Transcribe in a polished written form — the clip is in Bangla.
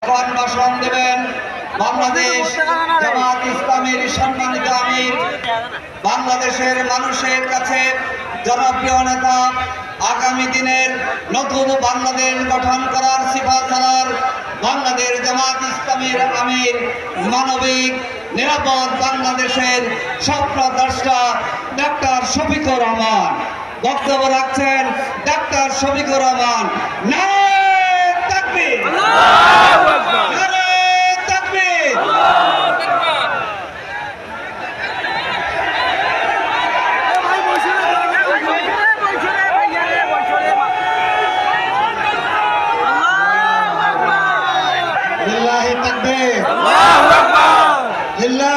ভাষণ দেবেন বাংলাদেশ জামাত ইসলামীর সম্মানিত আমির, বাংলাদেশের মানুষের কাছে জনপ্রিয় নেতা, আগামী দিনের নতুন বাংলাদেশ গঠন করার সিফাতসালার বাংলাদেশ জামাত ইসলামীর আমির, মানবিক নিরাপদ বাংলাদেশের স্বপ্নদ্রষ্টা ডাক্তার শফিকুর রহমান বক্তব্য রাখছেন। ডাক্তার শফিকুর রহমান, নারে তাকবীর, নারে তাকবীর। লিল্লাহি তাকবীর, আল্লাহু আকবার, লিল্লাহি